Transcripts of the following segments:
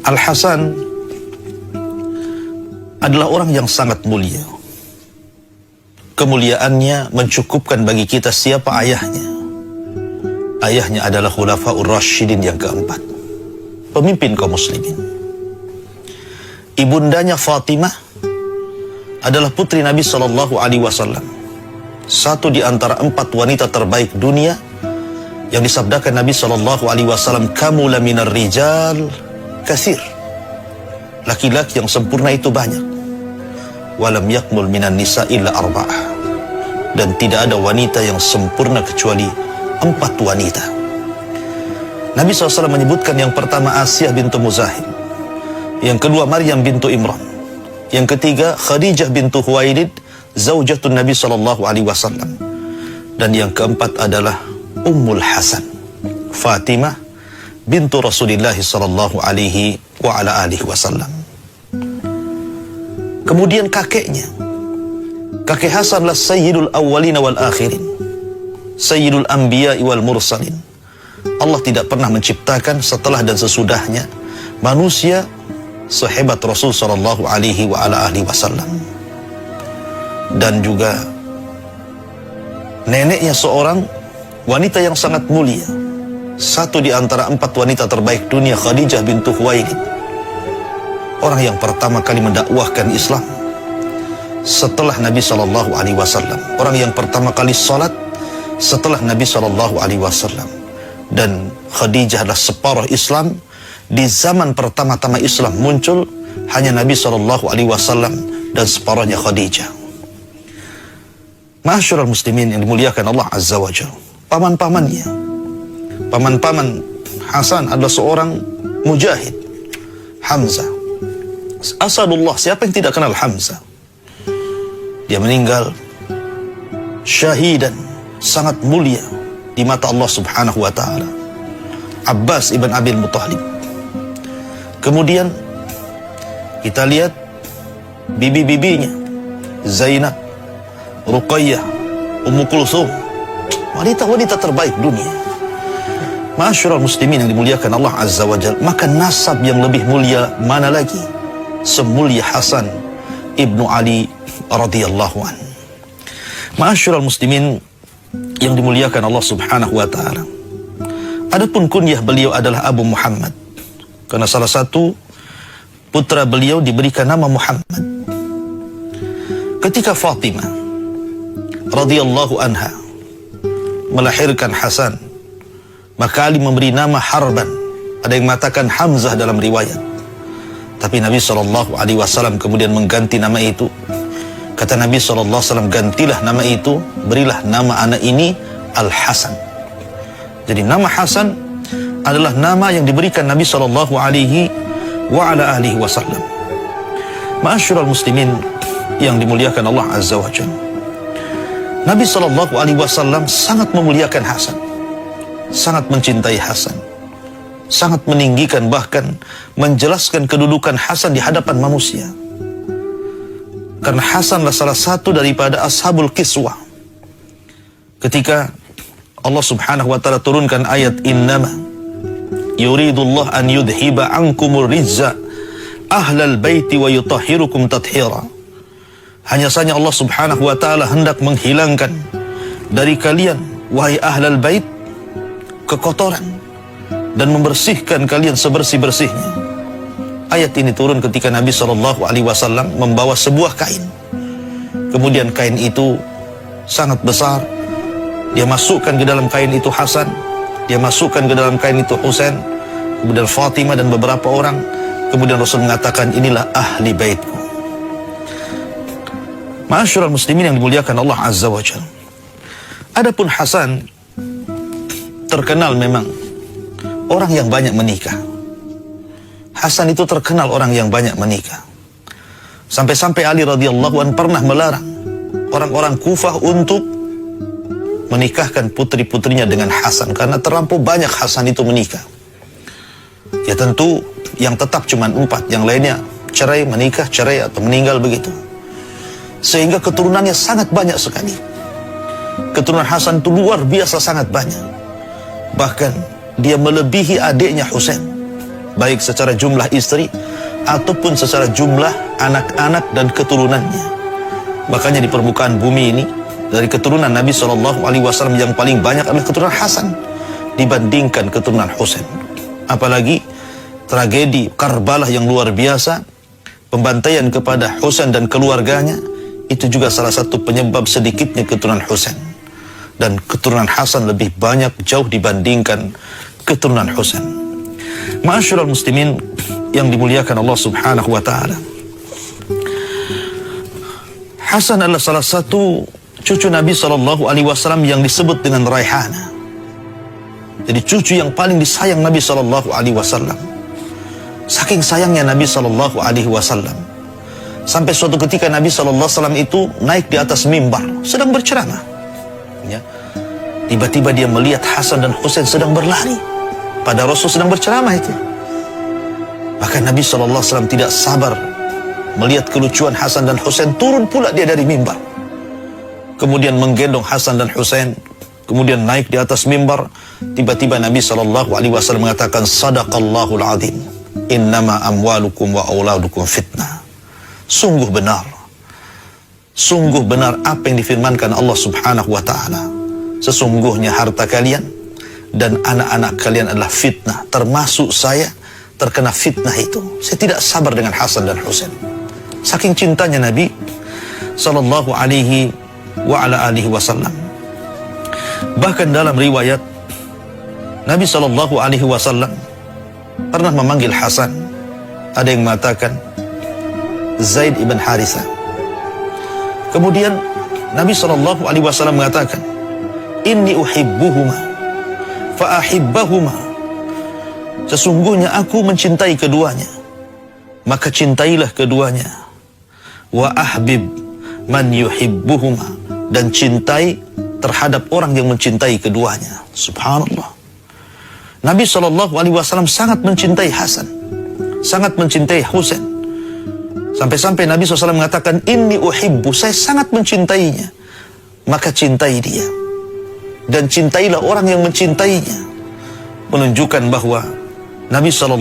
Al-Hasan adalah orang yang sangat mulia. Kemuliaannya mencukupkan bagi kita siapa ayahnya. Ayahnya adalah Khulafaur Rasyidin yang keempat, pemimpin kaum muslimin. Ibundanya Fatimah adalah putri Nabi SAW, satu di antara 4 wanita terbaik dunia yang disabdakan Nabi SAW, "Kamula minar rijal katsir." Laki-laki yang sempurna itu banyak. Walam yakmul minan nisa illa arba'ah. Dan tidak ada wanita yang sempurna kecuali 4 wanita. Nabi SAW menyebutkan yang pertama Asiyah bintu Muzahim, yang kedua Maryam bintu Imran, yang ketiga Khadijah bintu Khuwailid, zaujatun Nabi SAW, dan yang keempat adalah Ummul Hasan, Fatimah bintu Rasulullah SAW. Kemudian kakeknya, kakek Hasan adalah Sayyidul Awwalina wal Akhirin, Sayyidul Anbiya wal Mursalin. Allah tidak pernah menciptakan setelah dan sesudahnya manusia sehebat Rasul sallallahu alaihi wasallam. Dan juga neneknya seorang wanita yang sangat mulia, satu di antara 4 wanita terbaik dunia, Khadijah bintu Khuwailid, orang yang pertama kali mendakwahkan Islam setelah Nabi sallallahu alaihi wasallam, orang yang pertama kali salat setelah Nabi sallallahu alaihi wasallam. Dan Khadijah adalah separuh Islam. Di zaman pertama-tama Islam muncul, hanya Nabi SAW dan separuhnya Khadijah. Ma'asyiral muslimin yang dimuliakan Allah Azza wa Jalla, paman-pamannya, paman-paman Hasan adalah seorang mujahid, Hamzah. Asadullah, siapa yang tidak kenal Hamzah? Dia meninggal syahidan, sangat mulia di mata Allah Subhanahu wa ta'ala. Abbas ibn Abil Muttalib. Kemudian kita lihat bibi-bibinya, Zainab, Ruqayyah, Ummu Kulsum, wanita-wanita terbaik dunia. Ma'asyiral muslimin yang dimuliakan Allah Azza wa Jalla, maka nasab yang lebih mulia mana lagi semulia Hasan ibnu Ali radhiyallahu an. Ma'asyiral muslimin yang dimuliakan Allah Subhanahu wa ta'ala, adapun kunyah beliau adalah Abu Muhammad, karena salah satu putra beliau diberikan nama Muhammad. Ketika Fatimah radhiyallahu anha melahirkan Hasan, maka Ali memberi nama Harban. Ada yang mengatakan Hamzah dalam riwayat, tapi Nabi SAW kemudian mengganti nama itu. Kata Nabi SAW, gantilah nama itu, berilah nama anak ini Al-Hasan. Jadi nama Hasan adalah nama yang diberikan Nabi SAW. Ma'asyiral muslimin yang dimuliakan Allah Azza wa Jalla, Nabi SAW sangat memuliakan Hasan, sangat mencintai Hasan, sangat meninggikan, bahkan menjelaskan kedudukan Hasan di hadapan manusia. Karena Hasanlah salah satu daripada ashabul kiswah. Ketika Allah Subhanahu wa ta'ala turunkan ayat innama yuridullah an yudhiba ankumur rizza ahlal baiti wa yutahhirukum tathira. Hanya saja Allah Subhanahu wa ta'ala hendak menghilangkan dari kalian, wahai ahlal bait, kekotoran dan membersihkan kalian sebersih-bersihnya. Ayat ini turun ketika Nabi SAW membawa sebuah kain. Kemudian kain itu sangat besar. Dia masukkan ke dalam kain itu Hasan, dia masukkan ke dalam kain itu Husain, kemudian Fatimah dan beberapa orang. Kemudian Rasul mengatakan, inilah ahli baitku. Ma'asyiral muslimin yang dimuliakan Allah Azza wa Jalla, adapun Hasan terkenal memang orang yang banyak menikah. Hasan itu terkenal orang yang banyak menikah. Sampai-sampai Ali radhiyallahu anhu pernah melarang orang-orang Kufah untuk menikahkan putri-putrinya dengan Hasan, karena terlampau banyak Hasan itu menikah. Ya tentu yang tetap cuma 4, yang lainnya cerai, menikah, cerai, atau meninggal begitu. Sehingga keturunannya sangat banyak sekali. Keturunan Hasan itu luar biasa sangat banyak. Bahkan dia melebihi adiknya Husain. baik secara jumlah istri ataupun secara jumlah anak-anak dan keturunannya. Makanya di permukaan bumi ini, dari keturunan Nabi SAW yang paling banyak adalah keturunan Hasan dibandingkan keturunan Husain. Apalagi tragedi Karbala yang luar biasa, pembantaian kepada Husain dan keluarganya, itu juga salah satu penyebab sedikitnya keturunan Husain. Dan keturunan Hasan lebih banyak jauh dibandingkan keturunan Husain. Ma'asyiral muslimin yang dimuliakan Allah Subhanahu wa taala. Hasan adalah salah satu cucu Nabi SAW yang disebut dengan Raihana. Jadi cucu yang paling disayang Nabi SAW. Saking sayangnya Nabi SAW, sampai suatu ketika Nabi SAW itu naik di atas mimbar, sedang berceramah. Ya. Tiba-tiba dia melihat Hasan dan Husain sedang berlari, pada Rasul sedang berceramah itu. Maka Nabi SAW tidak sabar melihat kelucuan Hasan dan Husain, turun pula dia dari mimbar. Kemudian menggendong Hasan dan Husain, kemudian naik di atas mimbar. Tiba-tiba Nabi SAW mengatakan, Sadaqallahul azim, innama amwalukum wa auladukum fitnah. Sungguh benar apa yang difirmankan Allah Subhanahu wa ta'ala. Sesungguhnya harta kalian dan anak-anak kalian adalah fitnah, termasuk saya terkena fitnah itu. Saya tidak sabar dengan Hasan dan Husain. Saking cintanya Nabi sallallahu alaihi wa ala alihi wasallam. Bahkan dalam riwayat, Nabi sallallahu alaihi wasallam pernah memanggil Hasan. Ada yang mengatakan Zaid ibn Harithah. Kemudian Nabi sallallahu alaihi wasallam mengatakan, inni uhibbuhuma fa ahibbahuma. Sesungguhnya aku mencintai keduanya, maka cintailah keduanya. Wa ahbib man yuhibbuhuma, dan cintai terhadap orang yang mencintai keduanya. Subhanallah. Nabi SAW sangat mencintai Hasan, sangat mencintai Husain. Sampai-sampai Nabi SAW mengatakan, inni uhibbu, saya sangat mencintainya, maka cintai dia. Dan cintailah orang yang mencintainya. Menunjukkan bahwa Nabi SAW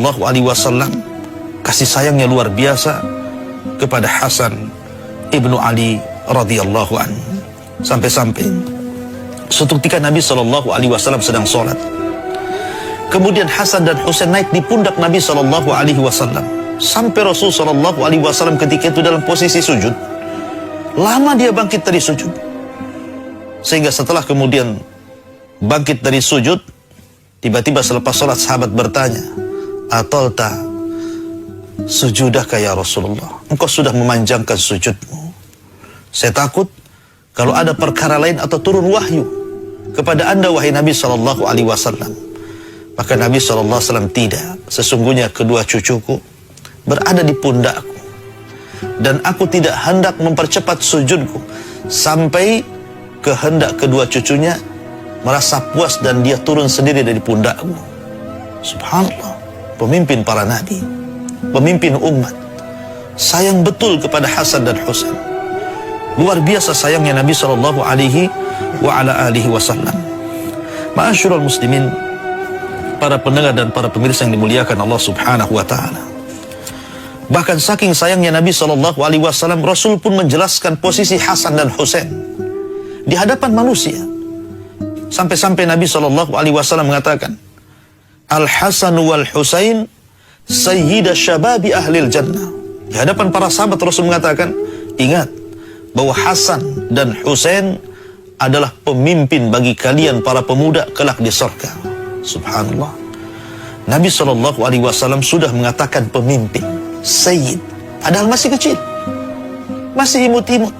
kasih sayangnya luar biasa kepada Hasan ibnu Ali radhiyallahu anhu. Sampai-sampai suatu ketika Nabi SAW sedang sholat, kemudian Hasan dan Husain naik di pundak Nabi SAW, sampai Rasul SAW ketika itu dalam posisi sujud. Lama dia bangkit dari sujud, sehingga setelah kemudian bangkit dari sujud, tiba-tiba selepas sholat sahabat bertanya, atalta sujudaka ya Rasulullah, engkau sudah memanjangkan sujudmu. Saya takut kalau ada perkara lain atau turun wahyu kepada anda wahai Nabi SAW. Maka Nabi SAW, tidak, sesungguhnya kedua cucuku berada di pundakku, dan aku tidak hendak mempercepat sujudku sampai kehendak kedua cucunya merasa puas dan dia turun sendiri dari pundakku. Subhanallah, pemimpin para nabi, pemimpin umat, sayang betul kepada Hasan dan Husain. Luar biasa sayangnya Nabi sallallahu alaihi wa ala alihi wasallam. Ma'asyiral muslimin, para pendengar dan para pemirsa yang dimuliakan Allah Subhanahu wa taala. Bahkan saking sayangnya Nabi sallallahu alaihi wasallam, Rasul pun menjelaskan posisi Hasan dan Husain di hadapan manusia. Sampai-sampai Nabi sallallahu alaihi wasallam mengatakan, Al-Hasan wal Husain sayyida syababi ahlil jannah. Di hadapan para sahabat Rasul mengatakan, ingat bahwa Hasan dan Husain adalah pemimpin bagi kalian para pemuda kelak di surga. Subhanallah. Nabi SAW sudah mengatakan pemimpin, sayyid, padahal masih kecil, masih imut-imut,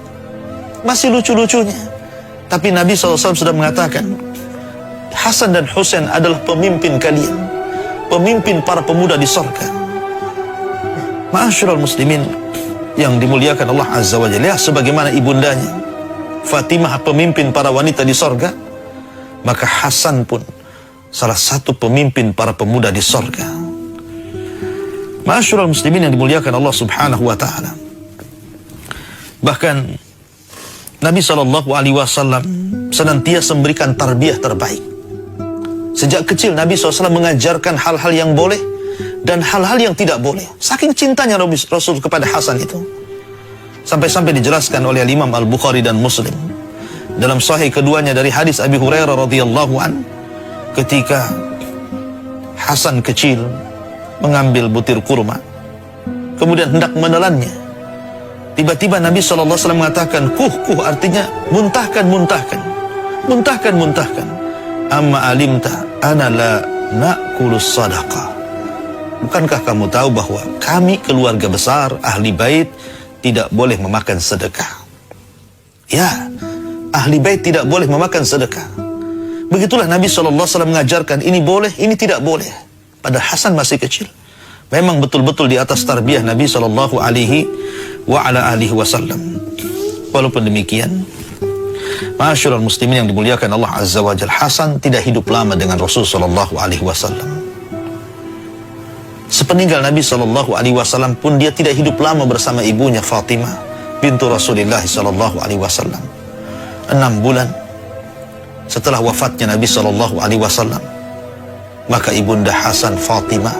masih lucu-lucunya. Tapi Nabi SAW sudah mengatakan, Hasan dan Husain adalah pemimpin kalian, pemimpin para pemuda di surga. Ma'asyiral muslimin yang dimuliakan Allah Azza wa Jalla, sebagaimana ibundanya Fatimah pemimpin para wanita di surga, maka Hasan pun salah satu pemimpin para pemuda di surga. Ma'asyiral muslimin yang dimuliakan Allah Subhanahu wa taala. Bahkan Nabi SAW senantiasa memberikan tarbiyah terbaik. Sejak kecil Nabi SAW mengajarkan hal-hal yang boleh dan hal-hal yang tidak boleh. Saking cintanya Rasul kepada Hasan itu. Sampai-sampai dijelaskan oleh Imam Al-Bukhari dan Muslim dalam sahih keduanya dari hadis Abi Hurairah radhiyallahu an, ketika Hasan kecil mengambil butir kurma kemudian hendak menelannya, tiba-tiba Nabi SAW mengatakan, kuh, artinya muntahkan, amma alimta ana la na'kulus sadaqah. Bukankah kamu tahu bahwa kami keluarga besar ahli bait tidak boleh memakan sedekah? Ya, ahli bait tidak boleh memakan sedekah. Begitulah Nabi SAW mengajarkan ini boleh, ini tidak boleh. Padahal Hasan masih kecil. Memang betul-betul di atas tarbiyah Nabi SAW. Walaupun demikian, ma'asyiral muslimin yang dimuliakan Allah Azza wa Jalla, Hasan tidak hidup lama dengan Rasul SAW. Sepeninggal Nabi SAW pun dia tidak hidup lama bersama ibunya Fatimah bintu Rasulullah SAW. 6 bulan setelah wafatnya Nabi SAW, maka ibunda Hasan, Fatimah,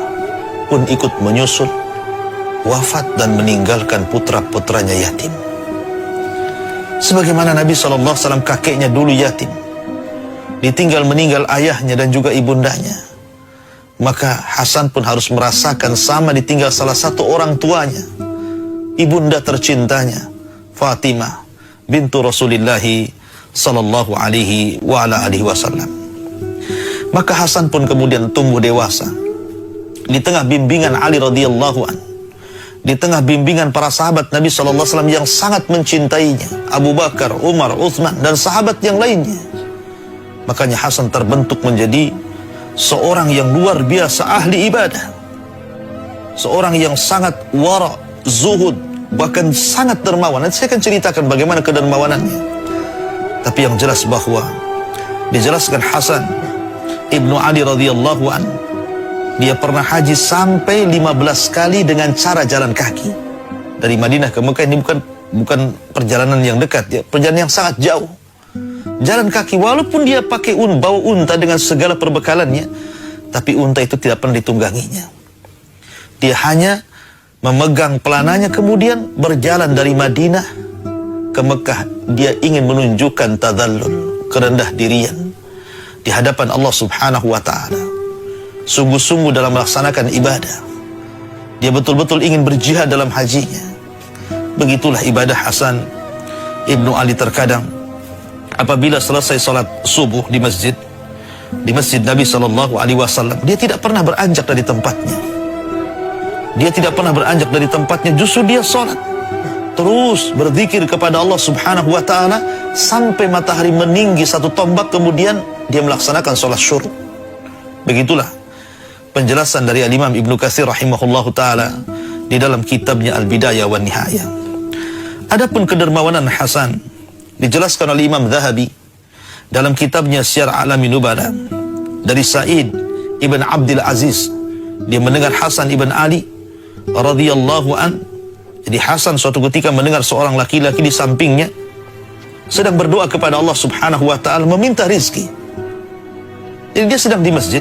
pun ikut menyusul wafat dan meninggalkan putra-putranya yatim. Sebagaimana Nabi SAW kakeknya dulu yatim, ditinggal meninggal ayahnya dan juga ibundanya, maka Hasan pun harus merasakan sama ditinggal salah satu orang tuanya, ibunda tercintanya Fatimah bintu Rasulullah sallallahu alaihi wa ala alihi wasallam. Maka Hasan pun kemudian tumbuh dewasa di tengah bimbingan Ali radhiyallahu an, di tengah bimbingan para sahabat Nabi sallallahu alaihi wasallam yang sangat mencintainya, Abu Bakar, Umar, Uthman dan sahabat yang lainnya. Makanya Hasan terbentuk menjadi seorang yang luar biasa ahli ibadah, seorang yang sangat wara, zuhud, bahkan sangat dermawan. Nanti saya akan ceritakan bagaimana kedermawanannya. Tapi yang jelas bahwa dijelaskan Hasan Ibnu Ali radhiyallahu an, dia pernah haji sampai 15 kali dengan cara jalan kaki dari Madinah ke Mekah. Ini bukan perjalanan yang dekat, ya, perjalanan yang sangat jauh. Jalan kaki, walaupun dia pakai bawa unta dengan segala perbekalannya, tapi unta itu tidak pernah ditungganginya. Dia hanya memegang pelananya kemudian berjalan dari Madinah ke Mekah. Dia ingin menunjukkan tadallul, kerendah dirian di hadapan Allah Subhanahu wa taala. Sungguh-sungguh dalam melaksanakan ibadah. Dia betul-betul ingin berjihad dalam hajinya. Begitulah ibadah Hasan Ibnu Ali. Terkadang apabila selesai salat subuh di masjid Nabi sallallahu alaihi wasallam, dia tidak pernah beranjak dari tempatnya. Justru dia salat, terus berzikir kepada Allah Subhanahu wa taala sampai matahari meninggi satu tombak, kemudian dia melaksanakan salat syuruk. Begitulah penjelasan dari Al-Imam Ibnu Katsir rahimahullahu taala di dalam kitabnya Al-Bidayah wan Nihayah. Adapun kedermawanan Hasan dijelaskan oleh Imam Zahabi dalam kitabnya Syiar A'lamin Nubala dari Sa'id ibn Abdul Aziz. Dia mendengar Hasan ibn Ali radhiyallahu an. Jadi Hasan suatu ketika mendengar seorang laki-laki di sampingnya sedang berdoa kepada Allah Subhanahu wa taala meminta rizki. Jadi dia sedang di masjid,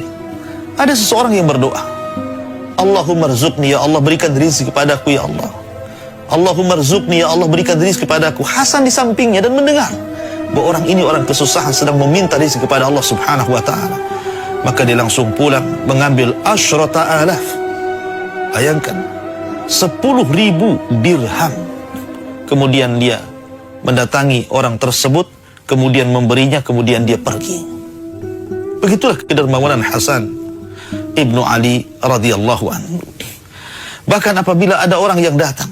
ada seseorang yang berdoa, Allahumma rzuqni, ya Allah berikan rizki kepadaku ya Allah. Allahumma rzuqni, ya Allah berikan rizki kepadaku. Hasan di sampingnya dan mendengar bahwa orang ini orang kesusahan sedang meminta rizki kepada Allah Subhanahu wa taala. Maka dia langsung pulang mengambil asyrata alaf. Bayangkan, 10.000 dirham. Kemudian dia mendatangi orang tersebut, kemudian memberinya, kemudian dia pergi. Begitulah kedermawanan Hasan Ibnu Ali radhiyallahu anhu. Bahkan apabila ada orang yang datang,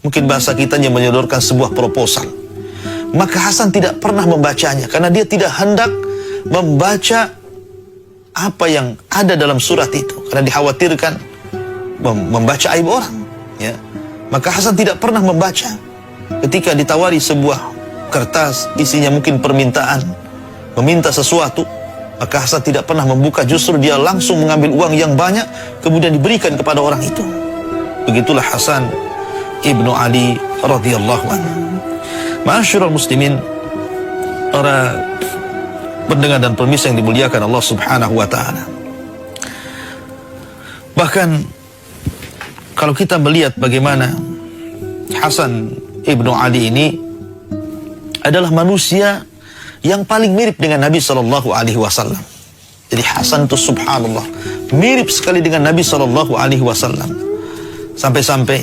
mungkin bahasa kitanya menyodorkan sebuah proposal, maka Hasan tidak pernah membacanya karena dia tidak hendak membaca apa yang ada dalam surat itu, karena dikhawatirkan membaca aib orang, ya. Maka Hasan tidak pernah membaca. Ketika ditawari sebuah kertas isinya mungkin permintaan, meminta sesuatu, maka Hasan tidak pernah membuka, justru dia langsung mengambil uang yang banyak kemudian diberikan kepada orang itu. Begitulah Hasan Ibnu Ali radhiyallahu anhu. Ma'asyiral muslimin, para pendengar dan pemirsa yang dimuliakan Allah Subhanahu wa taala. Bahkan kalau kita melihat bagaimana Hasan ibnu Ali ini adalah manusia yang paling mirip dengan Nabi Shallallahu Alaihi Wasallam. Jadi Hasan itu subhanallah mirip sekali dengan Nabi Shallallahu Alaihi Wasallam. Sampai-sampai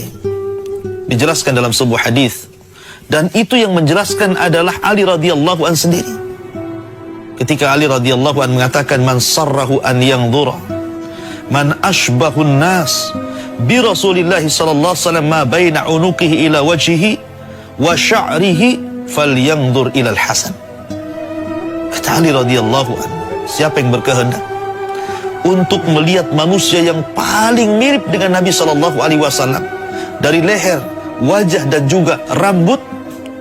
dijelaskan dalam sebuah hadis, dan itu yang menjelaskan adalah Ali radhiyallahu an sendiri. Ketika Ali radhiyallahu an mengatakan, man sarrahu an yanzura man ashbahun nas bi Rasulillahi sallallahu alaihi wasallam ma baina unuqihi ila wajhihi wa sya'rihi falyanzur ila al-Hasan. Kata Ali radhiyallahu an, siapa yang berkehendak untuk melihat manusia yang paling mirip dengan Nabi sallallahu alaihi wasallam dari leher, wajah dan juga rambut,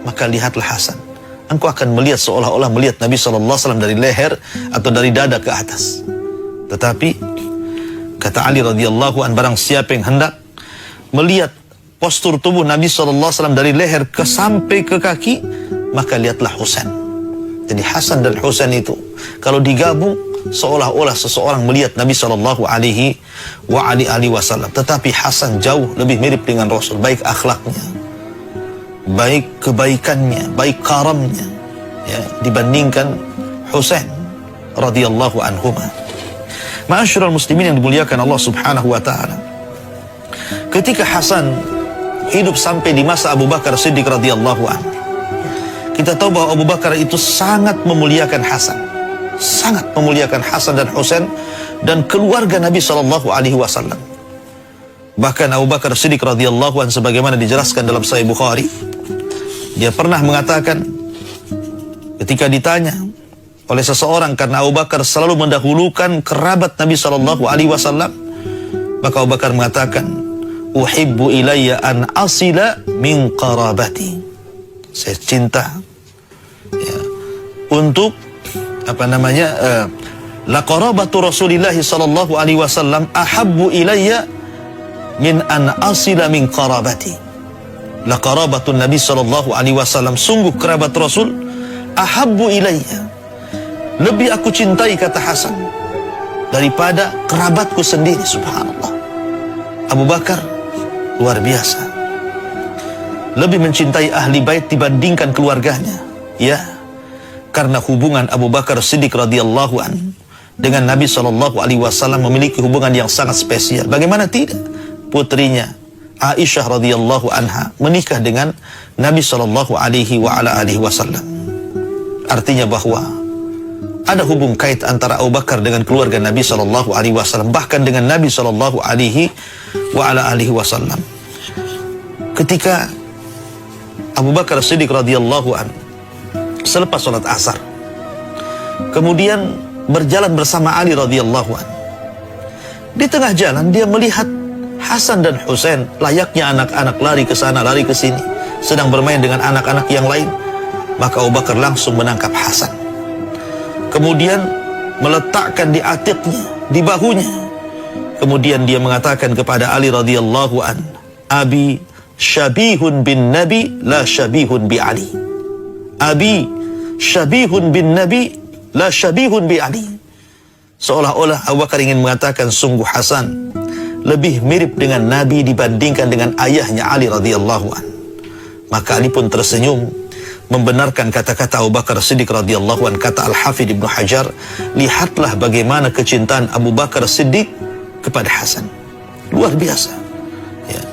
maka lihatlah Hasan. Engkau akan melihat seolah-olah melihat Nabi sallallahu alaihi wasallam dari leher atau dari dada ke atas. Tetapi kata Ali radhiyallahu an, barang siapa yang hendak melihat postur tubuh Nabi sallallahu alaihi wasallam dari leher ke sampai ke kaki, maka lihatlah Husain. Jadi Hasan dan Husain itu kalau digabung seolah-olah seseorang melihat Nabi sallallahu alaihi wasallam. Tetapi Hasan jauh lebih mirip dengan Rasul, baik akhlaknya, baik kebaikannya, baik karamnya, ya, dibandingkan Husain radhiyallahu anhuma. Ma'asyiral muslimin yang dimuliakan Allah Subhanahu wa taala. Ketika Hasan hidup sampai di masa Abu Bakar Siddiq radhiyallahu anhu, kita tahu bahwa Abu Bakar itu sangat memuliakan Hasan. Sangat memuliakan Hasan dan Husain dan keluarga Nabi sallallahu alaihi wasallam. Bahkan Abu Bakar Siddiq radhiyallahu anhu sebagaimana dijelaskan dalam Sahih Bukhari, dia pernah mengatakan ketika ditanya oleh seseorang, karena Abu Bakar selalu mendahulukan kerabat Nabi sallallahu alaihi wasallam, maka Abu Bakar mengatakan, uhibbu ilayya an asila min qarabati. Saya cinta ya, untuk la qarabatu Rasulillah sallallahu alaihi wasallam ahabbu ilayya min an asila min qarabati. La qarabatu Nabi sallallahu alaihi wasallam, sungguh kerabat Rasul, ahabbu ilayya, lebih aku cintai, kata Hasan, daripada kerabatku sendiri. Subhanallah. Abu Bakar luar biasa, lebih mencintai ahli bait dibandingkan keluarganya. Ya, karena hubungan Abu Bakar Siddiq radhiyallahu an dengan Nabi sallallahu alaihi wasallam memiliki hubungan yang sangat spesial. Bagaimana tidak? Putrinya Aisyah radhiyallahu anha menikah dengan Nabi sallallahu alaihi wasallam. Artinya bahwa ada hubung kait antara Abu Bakar dengan keluarga Nabi sallallahu alaihi wasallam, bahkan dengan Nabi sallallahu alaihi wasallam. Ketika Abu Bakar Siddiq radhiyallahu an selepas salat asar kemudian berjalan bersama Ali radhiyallahu an, di tengah jalan dia melihat Hasan dan Husain layaknya anak-anak lari ke sana lari ke sini, sedang bermain dengan anak-anak yang lain. Maka Abu Bakar langsung menangkap Hasan, kemudian meletakkan di atiknya, di bahunya. Kemudian dia mengatakan kepada Ali radhiyallahu an, abi syabihun bin Nabi la syabihun bi Ali. Abi syabihun bin Nabi la syabihun bi Ali. Seolah-olah Abu Bakar ingin mengatakan, sungguh Hasan lebih mirip dengan Nabi dibandingkan dengan ayahnya Ali radhiyallahu an. Maka Ali pun tersenyum membenarkan kata-kata Abu Bakar Siddiq radhiyallahu an. Kata Al-Hafidh Ibnu Hajar, lihatlah bagaimana kecintaan Abu Bakar Siddiq kepada Hasan, luar biasa. Ya.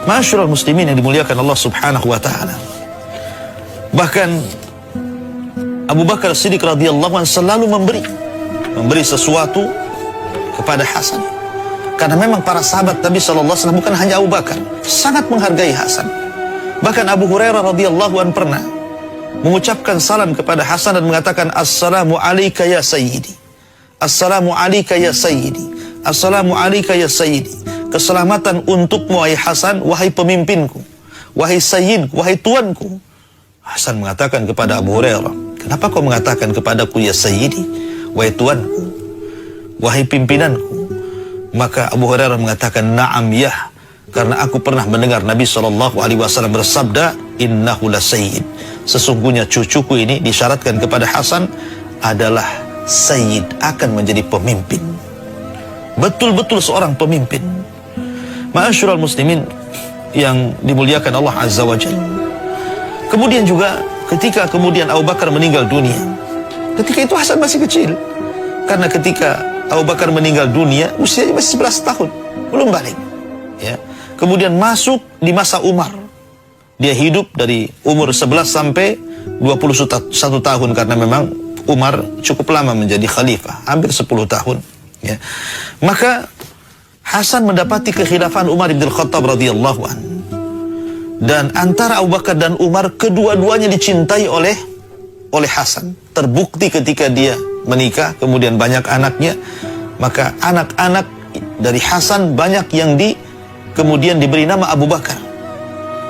Ma'asyiral muslimin yang dimuliakan Allah Subhanahu wa taala. Bahkan Abu Bakar Siddiq radhiyallahu an selalu memberi sesuatu kepada Hasan. Karena memang para sahabat Nabi sallallahu alaihi wasallam, bukan hanya Abu Bakar, sangat menghargai Hasan. Bahkan Abu Hurairah radhiyallahu an pernah mengucapkan salam kepada Hasan dan mengatakan, assalamu alayka ya sayyidi, assalamu alayka ya sayyidi, assalamu alayka ya sayyidi. Keselamatan untukmu wahai Hasan, wahai pemimpinku, wahai sayyidku, wahai tuanku. Hasan mengatakan kepada Abu Hurairah, kenapa kau mengatakan kepadaku ya sayyidi, wahai tuanku, wahai pimpinanku? Maka Abu Hurairah mengatakan, na'am ya, karena aku pernah mendengar Nabi sallallahu alaihi wasallam bersabda, innahu la sayyid, sesungguhnya cucuku ini disyaratkan kepada Hasan adalah sayyid, akan menjadi pemimpin. betul-betul seorang pemimpin. Ma'asyiral muslimin yang dimuliakan Allah Azza wa Jalla. Kemudian juga ketika kemudian Abu Bakar meninggal dunia, ketika itu Hasan masih kecil. Karena ketika Abu Bakar meninggal dunia, usianya masih 11 tahun, belum balik. Ya. Kemudian masuk di masa Umar. Dia hidup dari umur 11 sampai 21 tahun, karena memang Umar cukup lama menjadi khalifah, hampir 10 tahun. Ya. Maka Hasan mendapati kekhilafan Umar bin Khattab radhiyallahu anhu. Dan antara Abu Bakar dan Umar, kedua-duanya dicintai oleh Hasan. Terbukti ketika dia menikah, kemudian banyak anaknya, maka anak-anak dari Hasan banyak yang kemudian diberi nama Abu Bakar,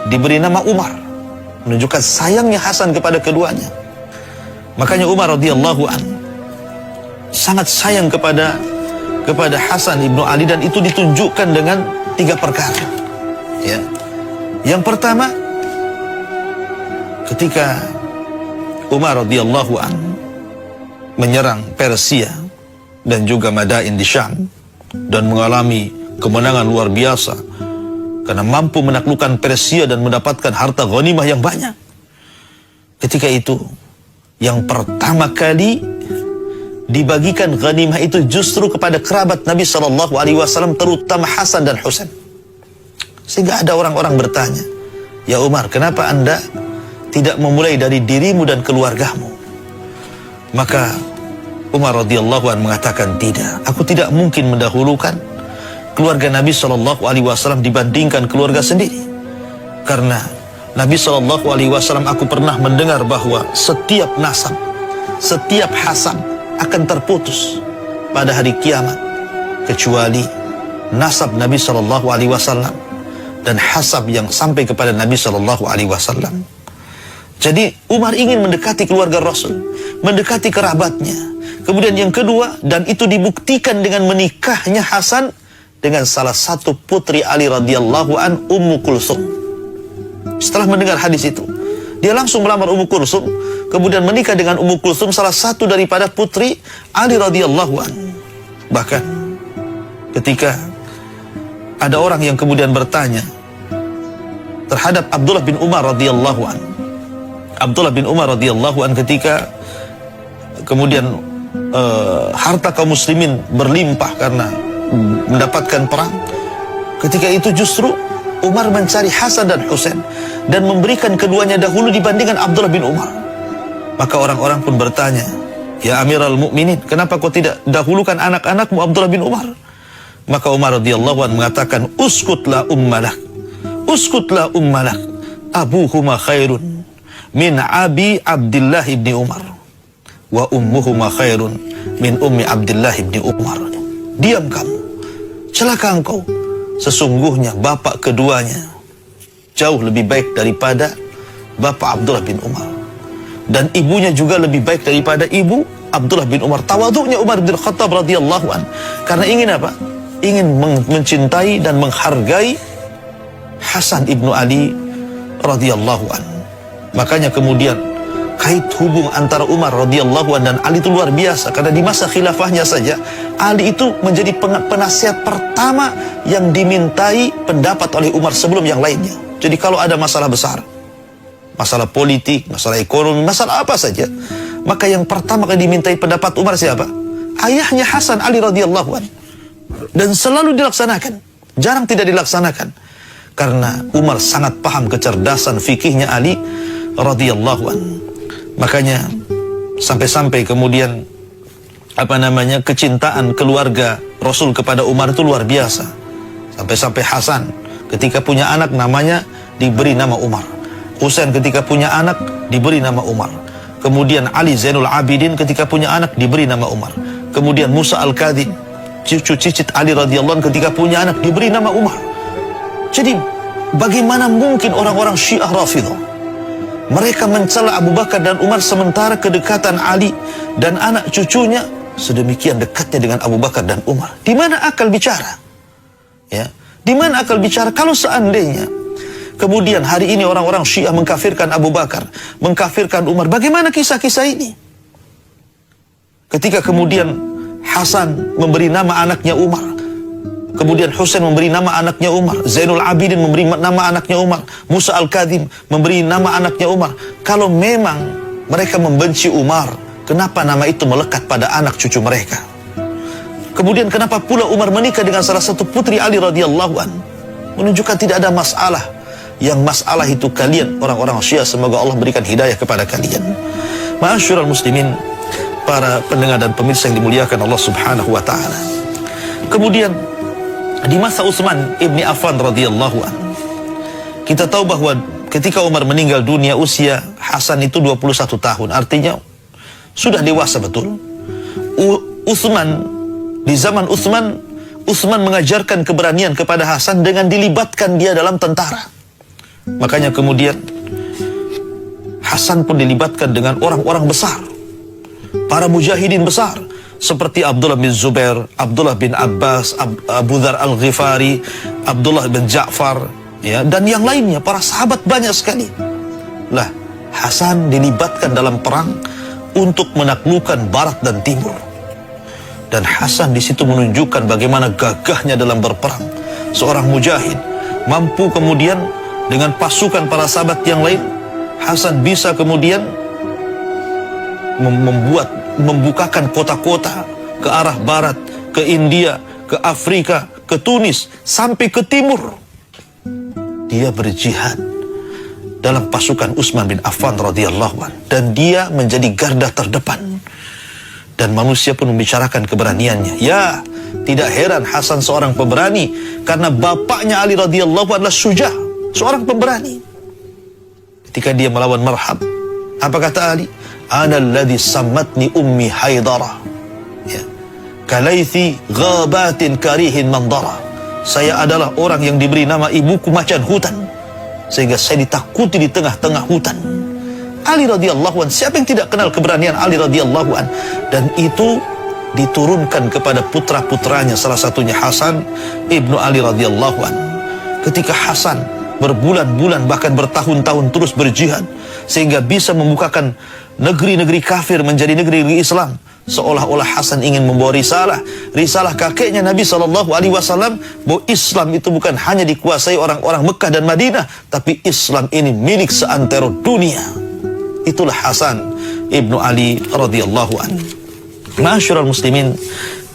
diberi nama Umar, menunjukkan sayangnya Hasan kepada keduanya. Makanya Umar radhiyallahu anhu sangat sayang kepada Hasan ibnu Ali, dan itu ditunjukkan dengan 3 perkara. Ya. Yang pertama, ketika Umar radhiyallahu anhu menyerang Persia dan juga Madain di Syam dan mengalami kemenangan luar biasa karena mampu menaklukkan Persia dan mendapatkan harta ghanimah yang banyak. Ketika itu, yang pertama kali dibagikan ghanimah itu justru kepada kerabat Nabi SAW, terutama Hasan dan Husain. Sehingga ada orang-orang bertanya, "Ya Umar, kenapa Anda tidak memulai dari dirimu dan keluargamu?" Maka Umar radhiyallahu anhu mengatakan, "Tidak, aku tidak mungkin mendahulukan keluarga Nabi SAW dibandingkan keluarga sendiri. Karena Nabi SAW, aku pernah mendengar bahwa setiap nasab, setiap hasab akan terputus pada hari kiamat, kecuali nasab Nabi SAW dan hasab yang sampai kepada Nabi SAW." Jadi Umar ingin mendekati keluarga Rasul, mendekati kerabatnya. Kemudian yang kedua, dan itu dibuktikan dengan menikahnya Hasan dengan salah satu putri Ali radhiyallahu an, Ummu Kulsum. Setelah mendengar hadis itu, dia langsung melamar Ummu Kulsum, kemudian menikah dengan Ummu Kulsum, salah satu daripada putri Ali radhiyallahu an. Bahkan ketika ada orang yang kemudian bertanya terhadap Abdullah bin Umar radhiyallahu an. Abdullah bin Umar radhiyallahu an ketika kemudian harta kaum muslimin berlimpah karena mendapatkan perang. Ketika itu justru Umar mencari Hasan dan Husain dan memberikan keduanya dahulu dibandingkan Abdullah bin Umar. Maka orang-orang pun bertanya, "Ya Amirul Mukminin, kenapa kau tidak dahulukan anak-anakmu Abdullah bin Umar?" Maka Umar radhiyallahu anhu mengatakan, "Uskutlah ummalak, uskutlah ummalak, abuhuma khairun min abi Abdullah ibni Umar, wa ummuhuma khairun min ummi Abdullah ibni Umar." Diam kamu, celaka engkau, sesungguhnya bapak keduanya jauh lebih baik daripada bapak Abdullah bin Umar, dan ibunya juga lebih baik daripada ibu Abdullah bin Umar. Tawaduknya Umar bin Khattab radhiyallahu an, karena ingin apa? Ingin mencintai dan menghargai Hasan ibnu Ali radhiyallahu an. Makanya kemudian kait hubung antara Umar radhiyallahu an dan Ali itu luar biasa, karena di masa khilafahnya saja Ali itu menjadi penasihat pertama yang dimintai pendapat oleh Umar sebelum yang lainnya. Jadi kalau ada masalah besar, masalah politik, masalah ekonomi, masalah apa saja, maka yang pertama kali dimintai pendapat Umar siapa? Ayahnya Hasan Ali radhiyallahu an. Dan selalu dilaksanakan, jarang tidak dilaksanakan, karena Umar sangat paham kecerdasan fikihnya Ali radhiyallahu an. Makanya sampai-sampai kemudian kecintaan keluarga Rasul kepada Umar itu luar biasa. Sampai-sampai Hasan ketika punya anak namanya diberi nama Umar. Husain ketika punya anak diberi nama Umar. Kemudian Ali Zainul Abidin ketika punya anak diberi nama Umar. Kemudian Musa Al-Kadhim, cucu cicit Ali radhiyallahu anhu, ketika punya anak diberi nama Umar. Jadi bagaimana mungkin orang-orang Syiah Rafidhah mereka mencela Abu Bakar dan Umar, sementara kedekatan Ali dan anak cucunya sedemikian dekatnya dengan Abu Bakar dan Umar? Di mana akal bicara? Ya, di mana akal bicara kalau seandainya kemudian hari ini orang-orang Syiah mengkafirkan Abu Bakar, mengkafirkan Umar? Bagaimana kisah-kisah ini? Ketika kemudian Hasan memberi nama anaknya Umar, Kemudian Husain memberi nama anaknya Umar. Zainul Abidin memberi nama anaknya Umar. Musa Al-Kadhim memberi nama anaknya Umar. Kalau memang mereka membenci Umar, kenapa nama itu melekat pada anak cucu mereka? Kemudian kenapa pula Umar menikah dengan salah satu putri Ali radhiyallahu an? Menunjukkan tidak ada masalah. Yang masalah itu kalian orang-orang Syiah. Semoga Allah berikan hidayah kepada kalian. Ma'asyiral muslimin, para pendengar dan pemirsa yang dimuliakan Allah Subhanahu wa taala. Kemudian di masa Utsman ibni Affan radhiyallahu an, kita tahu bahwa ketika Umar meninggal dunia usia Hasan itu 21 tahun. Artinya sudah dewasa betul. Utsman, di zaman Utsman mengajarkan keberanian kepada Hasan dengan dilibatkan dia dalam tentara. Makanya kemudian Hasan pun dilibatkan dengan orang-orang besar, para mujahidin besar, seperti Abdullah bin Zubair, Abdullah bin Abbas, Abu Dzar Al-Ghifari, Abdullah bin Ja'far, ya, dan yang lainnya, para sahabat banyak sekali. Lah, Hasan dilibatkan dalam perang untuk menaklukkan barat dan timur. Dan Hasan di situ menunjukkan bagaimana gagahnya dalam berperang. Seorang mujahid mampu kemudian dengan pasukan para sahabat yang lain, Hasan bisa kemudian membukakan kota-kota ke arah barat, ke India, ke Afrika, ke Tunis, sampai ke timur. Dia berjihad dalam pasukan Utsman bin Affan radhiyallahu an, dan dia menjadi garda terdepan. Dan manusia pun membicarakan keberaniannya. Ya, tidak heran Hasan seorang pemberani, karena bapaknya Ali radhiyallahu anhu adalah Syuja', seorang pemberani. Ketika dia melawan Marhab, apa kata Ali? Ana alladhi sammatni ummi Haidarah, ya, kalaithi ghabatin karihin mandara. Saya adalah orang yang diberi nama ibuku macan hutan, sehingga saya ditakuti di tengah-tengah hutan. Ali radhiyallahu an, siapa yang tidak kenal keberanian Ali radhiyallahu an? Dan itu diturunkan kepada putra-putranya, salah satunya Hasan ibnu Ali radhiyallahu an. Ketika Hasan berbulan-bulan bahkan bertahun-tahun terus berjihad, sehingga bisa membukakan negeri-negeri kafir menjadi negeri-negeri Islam, seolah-olah Hasan ingin membawa risalah kakeknya Nabi SAW, bahwa Islam itu bukan hanya dikuasai orang-orang Mekah dan Madinah, tapi Islam ini milik seantero dunia. Itulah Hasan ibnu Ali radhiyallahu an. Ma'asyiral muslimin,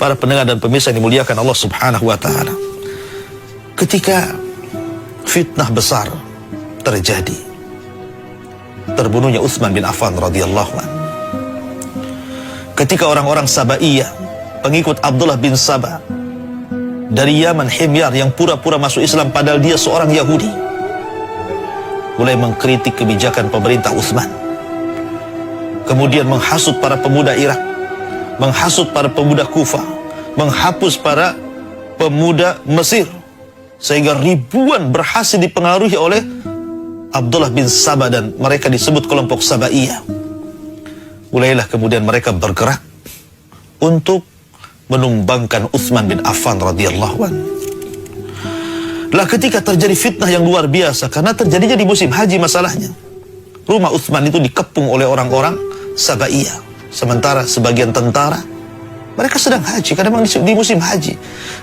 para pendengar dan pemirsa yang dimuliakan Allah Subhanahu wa taala. Ketika fitnah besar terjadi, terbunuhnya Utsman bin Affan radhiyallahu an. Ketika orang-orang Sabaiyah, pengikut Abdullah bin Sabah dari Yaman, Himyar, yang pura-pura masuk Islam padahal dia seorang Yahudi, mulai mengkritik kebijakan pemerintah Utsman. Kemudian menghasut para pemuda Irak, menghasut para pemuda Kufah, menghapus para pemuda Mesir, sehingga ribuan berhasil dipengaruhi oleh Abdullah bin Sabah, dan mereka disebut kelompok Sabaiyah. Mulailah kemudian mereka bergerak untuk menumbangkan Utsman bin Affan radhiyallahu an. Lah, ketika terjadi fitnah yang luar biasa, karena terjadinya di musim haji masalahnya. Rumah Utsman itu dikepung oleh orang-orang Sabaiyah, sementara sebagian tentara mereka sedang haji, karena memang di musim haji.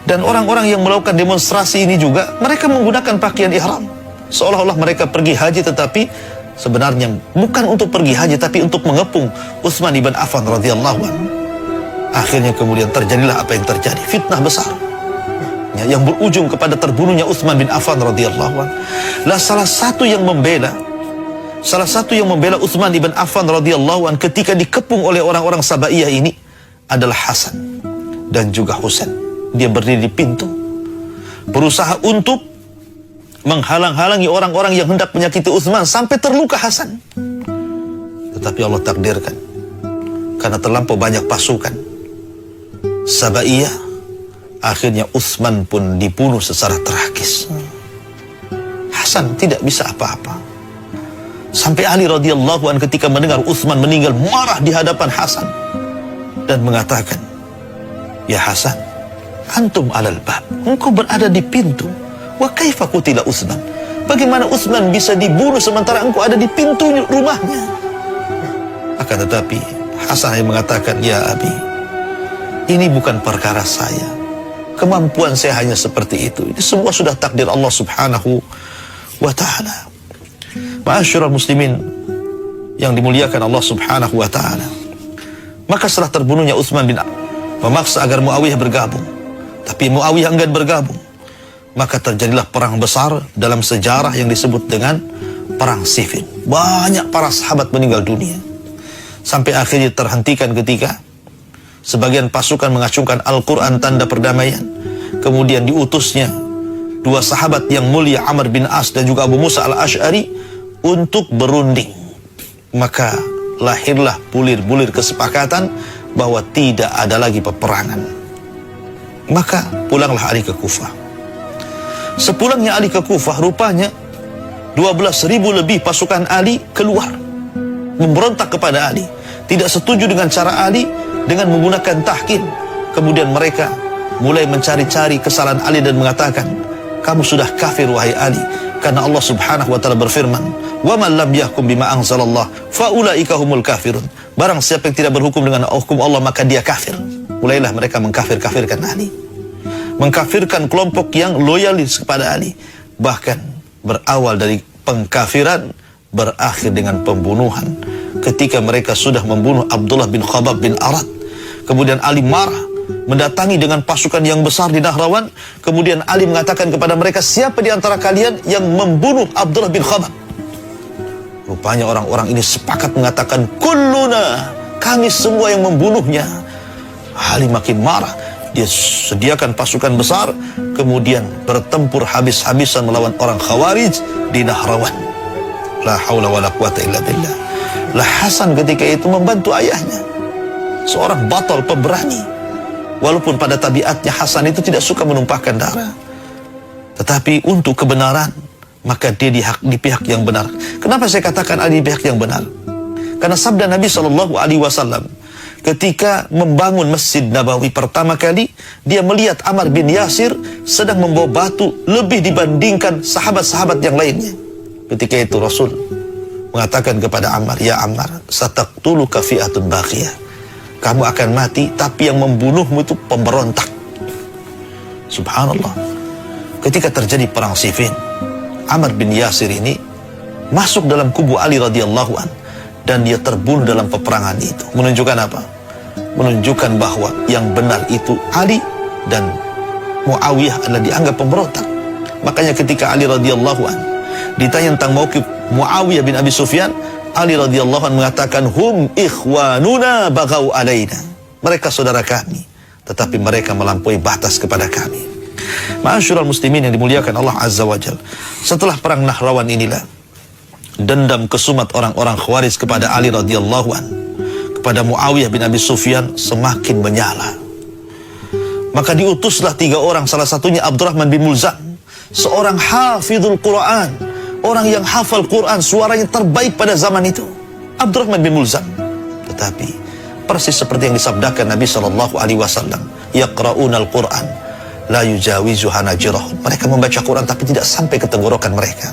Dan orang-orang yang melakukan demonstrasi ini juga, mereka menggunakan pakaian ihram, seolah-olah mereka pergi haji, tetapi sebenarnya bukan untuk pergi haji, tapi untuk mengepung Utsman bin Affan radhiyallahu anhu. Akhirnya kemudian terjadilah apa yang terjadi, fitnah besar, ya, yang berujung kepada terbunuhnya Utsman bin Affan radhiyallahu anhu. Lah, salah satu yang membela Utsman bin Affan radhiyallahu anhu ketika dikepung oleh orang-orang Sabaiyah ini adalah Hasan dan juga Husain. Dia berdiri di pintu, berusaha untuk menghalang-halangi orang-orang yang hendak menyakiti Utsman, sampai terluka Hasan. Tetapi Allah takdirkan, karena terlampau banyak pasukan Sabaiyah, akhirnya Utsman pun dibunuh secara tragis. Hasan tidak bisa apa-apa. Sampai Ali radhiyallahu anhu ketika mendengar Utsman meninggal, marah di hadapan Hasan dan mengatakan, "Ya Hasan, antum alal bab, engkau berada di pintu. Wa kaifa qutila Utsman? Bagaimana Utsman bisa dibunuh sementara engkau ada di pintu rumahnya?" Akan tetapi Hasan yang mengatakan, "Ya Abi, ini bukan perkara saya, kemampuan saya hanya seperti itu. Ini semua sudah takdir Allah subhanahu wa ta'ala. Ma'asyiral muslimin yang dimuliakan Allah subhanahu wa ta'ala, maka setelah terbunuhnya Utsman bin Affan memaksa agar Muawiyah bergabung, tapi Muawiyah enggan bergabung. Maka terjadilah perang besar dalam sejarah yang disebut dengan Perang Siffin. Banyak para sahabat meninggal dunia, sampai akhirnya terhentikan ketika sebagian pasukan mengacungkan Al-Quran tanda perdamaian. Kemudian diutusnya dua sahabat yang mulia, Amr bin As dan juga Abu Musa al-Ash'ari, untuk berunding. Maka lahirlah bulir-bulir kesepakatan bahwa tidak ada lagi peperangan. Maka pulanglah Ali ke Kufah. Sepulangnya Ali ke Kufah, rupanya 12.000 lebih pasukan Ali keluar memberontak kepada Ali, tidak setuju dengan cara Ali dengan menggunakan tahkim. Kemudian mereka mulai mencari-cari kesalahan Ali dan mengatakan, kamu sudah kafir wahai Ali, karena Allah subhanahu wa ta'ala berfirman, wa man lam yahkum bima anzalallah fa ulaika humul kafirun. Barang siapa yang tidak berhukum dengan hukum Allah, maka dia kafir. Mulailah mereka mengkafir-kafirkan Ali, mengkafirkan kelompok yang loyalis kepada Ali. Bahkan berawal dari pengkafiran, berakhir dengan pembunuhan. Ketika mereka sudah membunuh Abdullah bin Khabbab bin Arad, kemudian Ali marah, mendatangi dengan pasukan yang besar di Nahrawan. Kemudian Ali mengatakan kepada mereka, siapa di antara kalian yang membunuh Abdullah bin Khabbab? Rupanya orang-orang ini sepakat mengatakan, kulluna, kami semua yang membunuhnya. Ali makin marah, dia sediakan pasukan besar, kemudian bertempur habis-habisan melawan orang Khawarij di Nahrawan. La haula wa la quwata illa billah. Lah Hasan ketika itu membantu ayahnya, seorang batal pemberani. Walaupun pada tabiatnya Hasan itu tidak suka menumpahkan darah, tetapi untuk kebenaran, maka dia di pihak yang benar. Kenapa saya katakan Ali di pihak yang benar? Karena sabda Nabi SAW ketika membangun Masjid Nabawi pertama kali, dia melihat Ammar bin Yasir sedang membawa batu lebih dibandingkan sahabat-sahabat yang lainnya. Ketika itu Rasul mengatakan kepada Ammar, ya Ammar, sataqtuluka fi'atun baqiyah, kamu akan mati, tapi yang membunuhmu itu pemberontak. Subhanallah. Ketika terjadi perang Siffin, Ammar bin Yasir ini masuk dalam kubu Ali radhiyallahu an, dan dia terbunuh dalam peperangan itu. Menunjukkan apa? Menunjukkan bahwa yang benar itu Ali, dan Muawiyah adalah dianggap pemberontak. Makanya ketika Ali radhiyallahu an ditanya tentang mauqif Muawiyah bin Abi Sufyan, Ali radhiyallahu an mengatakan, hum ikhwanuna bagau alaina, mereka saudara kami, tetapi mereka melampaui batas kepada kami. Ma'asyiral muslimin yang dimuliakan Allah azza wa jalla, setelah perang Nahrawan inilah dendam kesumat orang-orang Khawarij kepada Ali radhiyallahu an, kepada Muawiyah bin Abi Sufyan semakin menyala. Maka diutuslah 3 orang, salah satunya Abdurrahman bin Mulzam, seorang hafizul Quran, orang yang hafal Quran, suaranya terbaik pada zaman itu, Abdurrahman bin Mulzam. Tetapi persis seperti yang disabdakan Nabi SAW, yaqra'unal Quran la yujawizu hanajirahum, mereka membaca Quran tapi tidak sampai ke tenggorokan mereka.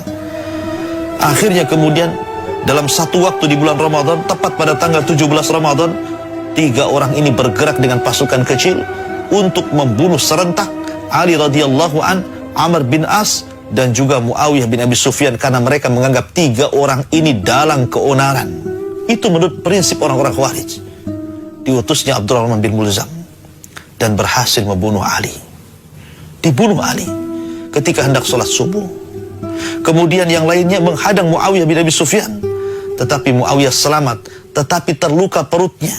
Akhirnya kemudian dalam satu waktu di bulan Ramadan, tepat pada tanggal 17 Ramadan, 3 orang ini bergerak dengan pasukan kecil untuk membunuh serentak Ali radhiyallahu an, Amr bin As, dan juga Muawiyah bin Abi Sufyan, karena mereka menganggap 3 orang ini dalang keonaran. Itu menurut prinsip orang-orang Khawarij. Diutusnya Abdurrahman bin Mulzam dan berhasil membunuh Ali. Dibunuh Ali ketika hendak sholat subuh. Kemudian yang lainnya menghadang Muawiyah bin Abi Sufyan, tetapi Muawiyah selamat, tetapi terluka perutnya,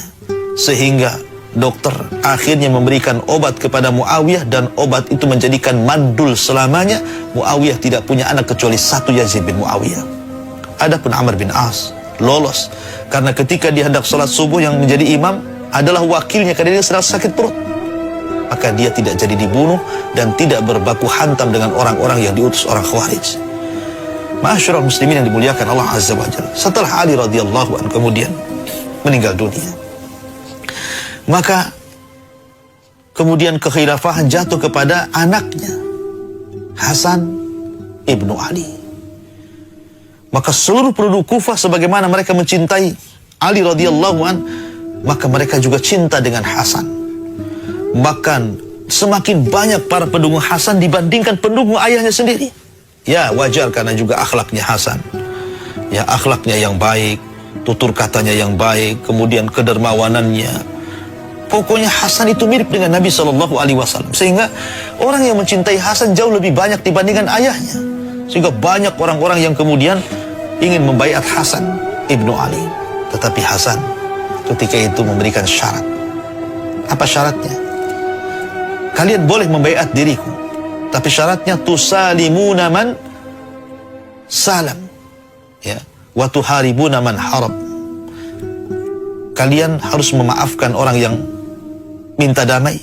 sehingga dokter akhirnya memberikan obat kepada Muawiyah, dan obat itu menjadikan mandul selamanya. Muawiyah tidak punya anak kecuali 1, Yazid bin Muawiyah. Adapun Amr bin As lolos, karena ketika dia hendak sholat subuh yang menjadi imam adalah wakilnya, karena dia sedang sakit perut. Maka dia tidak jadi dibunuh dan tidak berbaku hantam dengan orang-orang yang diutus orang Khawarij. Ma'asyiral muslimin yang dimuliakan Allah azza wa jalla, setelah Ali radhiyallahu anhu kemudian meninggal dunia, maka kemudian kekhilafahan jatuh kepada anaknya Hasan ibnu Ali. Maka seluruh penduduk Kufah, sebagaimana mereka mencintai Ali radhiyallahu an, maka mereka juga cinta dengan Hasan. Bahkan semakin banyak para pendukung Hasan dibandingkan pendukung ayahnya sendiri. Ya, wajar karena juga akhlaknya Hasan. Ya, akhlaknya yang baik, tutur katanya yang baik, kemudian kedermawanannya. Pokoknya Hasan itu mirip dengan Nabi SAW. Sehingga orang yang mencintai Hasan jauh lebih banyak dibandingkan ayahnya. Sehingga banyak orang-orang yang kemudian ingin membaiat Hasan ibnu Ali. Tetapi Hasan ketika itu memberikan syarat. Apa syaratnya? Kalian boleh membaiat diriku, tapi syaratnya tusalimuna man salam, ya, wa tuharibuna man harab. Kalian harus memaafkan orang yang minta damai,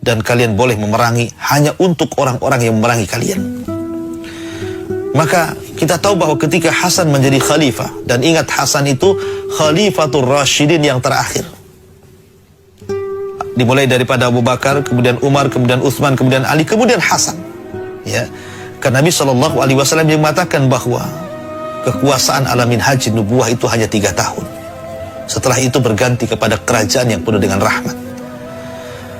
dan kalian boleh memerangi hanya untuk orang-orang yang memerangi kalian. Maka kita tahu bahwa ketika Hasan menjadi khalifah, dan ingat Hasan itu Khalifatul Rasyidin yang terakhir. Dimulai daripada Abu Bakar, kemudian Umar, kemudian Utsman, kemudian Ali, kemudian Hasan. Ya, karena Nabi SAW yang mengatakan bahwa kekuasaan ala minhaj nubuwah itu hanya 3 tahun. Setelah itu berganti kepada kerajaan yang penuh dengan rahmat.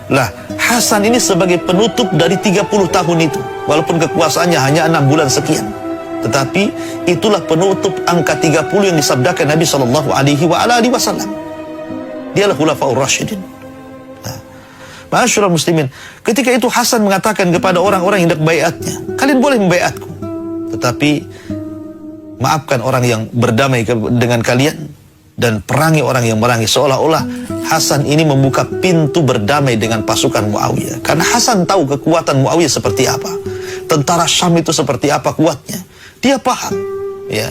Lah, Hasan ini sebagai penutup dari 30 tahun itu, walaupun kekuasaannya hanya 6 bulan sekian, tetapi itulah penutup angka 30 yang disabdakan Nabi SAW. Dialah khulafaur rasyidin. Ma'asyiral muslimin, ketika itu Hasan mengatakan kepada orang-orang yang hendak baiatnya, kalian boleh membaiatku, tetapi maafkan orang yang berdamai dengan kalian dan perangi orang yang merangi. Seolah-olah Hasan ini membuka pintu berdamai dengan pasukan Muawiyah, karena Hasan tahu kekuatan Muawiyah seperti apa, tentara Syam itu seperti apa kuatnya, dia paham, ya.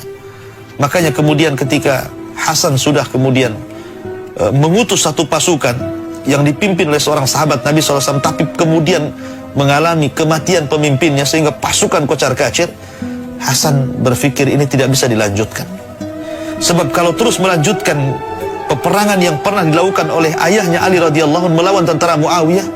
Makanya kemudian ketika Hasan sudah kemudian mengutus satu pasukan yang dipimpin oleh seorang sahabat Nabi SAW, tapi kemudian mengalami kematian pemimpinnya sehingga pasukan kocar-kacir, Hasan berpikir ini tidak bisa dilanjutkan. Sebab kalau terus melanjutkan peperangan yang pernah dilakukan oleh ayahnya Ali radhiyallahu anhu melawan tentara Muawiyah,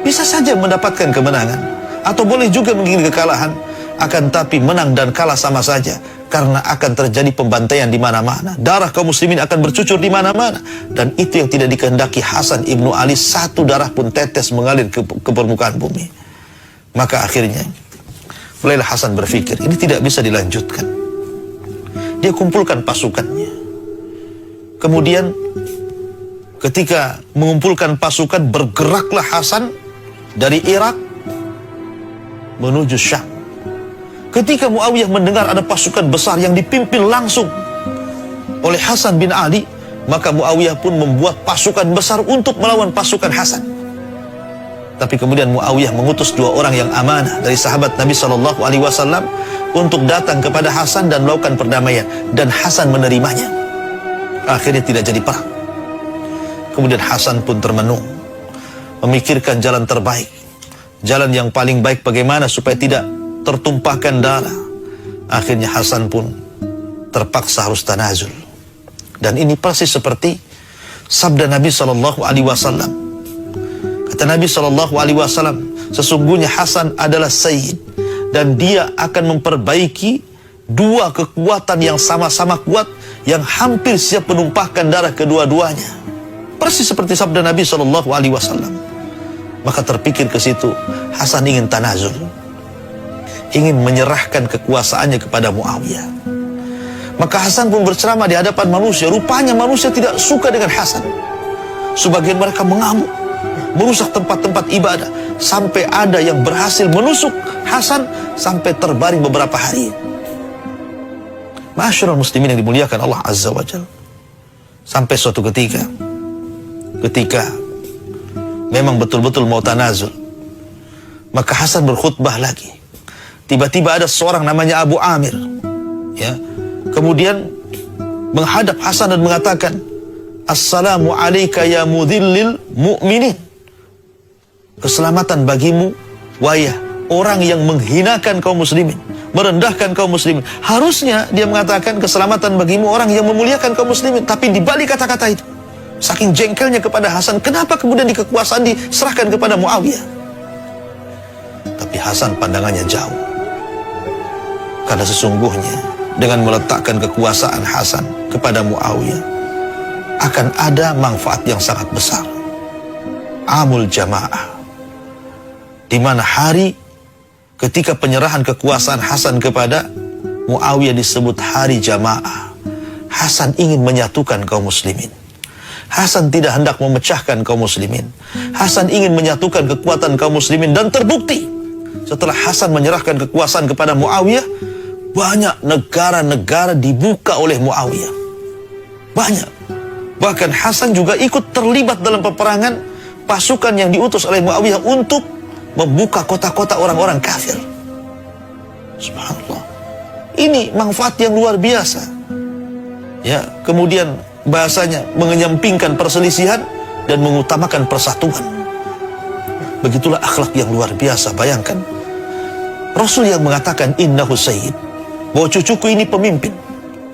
bisa saja mendapatkan kemenangan, atau boleh juga menginginkan kekalahan, akan tapi menang dan kalah sama saja, karena akan terjadi pembantaian di mana-mana. Darah kaum muslimin akan bercucur di mana-mana, dan itu yang tidak dikehendaki Hasan ibnu Ali. Satu darah pun tetes mengalir ke permukaan bumi. Maka akhirnya mulailah Hasan berpikir ini tidak bisa dilanjutkan. Dia kumpulkan pasukannya. Kemudian ketika mengumpulkan pasukan, bergeraklah Hasan dari Irak menuju Syam. Ketika Muawiyah mendengar ada pasukan besar yang dipimpin langsung oleh Hasan bin Ali, maka Muawiyah pun membuat pasukan besar untuk melawan pasukan Hasan. Tapi kemudian Muawiyah mengutus 2 orang yang amanah dari sahabat Nabi SAW untuk datang kepada Hasan dan melakukan perdamaian, dan Hasan menerimanya. Akhirnya tidak jadi perang. Kemudian Hasan pun termenung, memikirkan jalan terbaik, jalan yang paling baik bagaimana supaya tidak tertumpahkan darah. Akhirnya Hasan pun terpaksa harus tanazul. Dan ini persis seperti sabda Nabi SAW. Kata Nabi SAW, sesungguhnya Hasan adalah sayyid, dan dia akan memperbaiki 2 kekuatan yang sama-sama kuat, yang hampir siap menumpahkan darah kedua-duanya. Persis seperti sabda Nabi SAW. Maka terpikir ke situ, Hasan ingin tanazul, ingin menyerahkan kekuasaannya kepada Muawiyah. Maka Hasan pun berceramah di hadapan manusia. Rupanya manusia tidak suka dengan Hasan. Sebagian mereka mengamuk, merusak tempat-tempat ibadah, sampai ada yang berhasil menusuk Hasan sampai terbaring beberapa hari. Ma'asyiral muslimin yang dimuliakan Allah Azza wa Jalla. Sampai suatu ketika memang betul-betul mau tanazul, maka Hasan berkhutbah lagi. Tiba-tiba ada seorang namanya Abu Amir, ya, kemudian menghadap Hasan dan mengatakan, "Assalamu alayka ya mudhillil mu'minin." Keselamatan bagimu, wahai orang yang menghinakan kaum muslimin, merendahkan kaum muslimin. Harusnya dia mengatakan keselamatan bagimu orang yang memuliakan kaum muslimin, tapi di balik kata-kata itu, saking jengkelnya kepada Hasan, kenapa kemudian di kekuasaan diserahkan kepada Muawiyah? Tapi Hasan pandangannya jauh. Karena sesungguhnya dengan meletakkan kekuasaan Hasan kepada Muawiyah akan ada manfaat yang sangat besar. Amul jamaah, di mana hari ketika penyerahan kekuasaan Hasan kepada Muawiyah disebut hari jamaah. Hasan ingin menyatukan kaum muslimin. Hasan tidak hendak memecahkan kaum muslimin. Hasan ingin menyatukan kekuatan kaum muslimin, dan terbukti setelah Hasan menyerahkan kekuasaan kepada Muawiyah, banyak negara-negara dibuka oleh Muawiyah. Banyak. Bahkan Hasan juga ikut terlibat dalam peperangan pasukan yang diutus oleh Muawiyah untuk membuka kota-kota orang-orang kafir. Subhanallah. Ini manfaat yang luar biasa. Ya, kemudian bahasanya mengenyampingkan perselisihan dan mengutamakan persatuan. Begitulah akhlak yang luar biasa. Bayangkan, Rasul yang mengatakan innahu sayyid, bahwa cucuku ini pemimpin.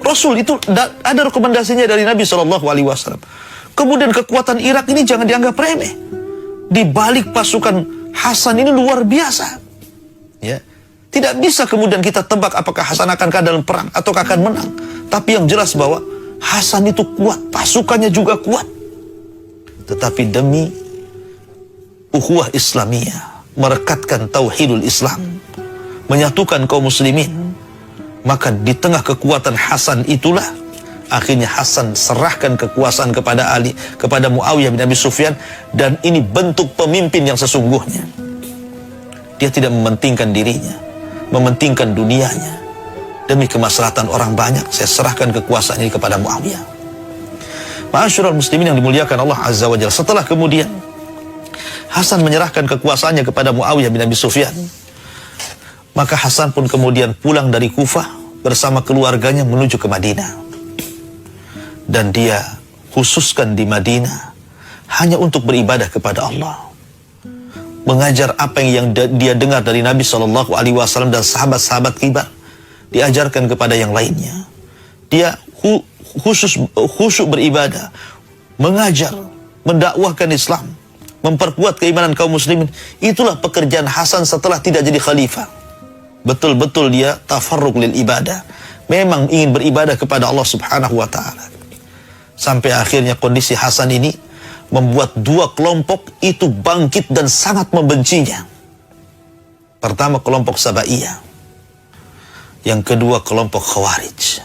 Rasul itu ada rekomendasinya dari Nabi SAW. Kemudian kekuatan Irak ini jangan dianggap remeh. Di balik pasukan Hasan ini luar biasa. Ya, tidak bisa kemudian kita tebak apakah Hasan akan kalah dalam perang atau akan menang. Tapi yang jelas bahwa Hasan itu kuat, pasukannya juga kuat. Tetapi demi ukhuwah Islamiyah, merekatkan tauhidul Islam, menyatukan kaum muslimin, maka di tengah kekuatan Hasan itulah akhirnya Hasan serahkan kekuasaan kepada kepada Muawiyah bin Abi Sufyan, dan ini bentuk pemimpin yang sesungguhnya. Dia tidak mementingkan dirinya, mementingkan dunianya. Demi kemaslahatan orang banyak, saya serahkan kekuasaan ini kepada Muawiyah. Ma'asyiral muslimin yang dimuliakan Allah Azza wa Jalla, setelah kemudian Hasan menyerahkan kekuasaannya kepada Muawiyah bin Abi Sufyan, maka Hasan pun kemudian pulang dari Kufah bersama keluarganya menuju ke Madinah. Dan dia khususkan di Madinah hanya untuk beribadah kepada Allah, mengajar apa yang dia dengar dari Nabi SAW dan sahabat-sahabat kibar, diajarkan kepada yang lainnya. Dia khusyuk beribadah, mengajar, mendakwahkan Islam, memperkuat keimanan kaum muslimin. Itulah pekerjaan Hasan setelah tidak jadi khalifah. Betul-betul dia tafarruq lil ibadah, memang ingin beribadah kepada Allah Subhanahu wa ta'ala. Sampai akhirnya kondisi Hasan ini membuat dua kelompok itu bangkit dan sangat membencinya. Pertama kelompok Sabaiyah, yang kedua kelompok Khawarij.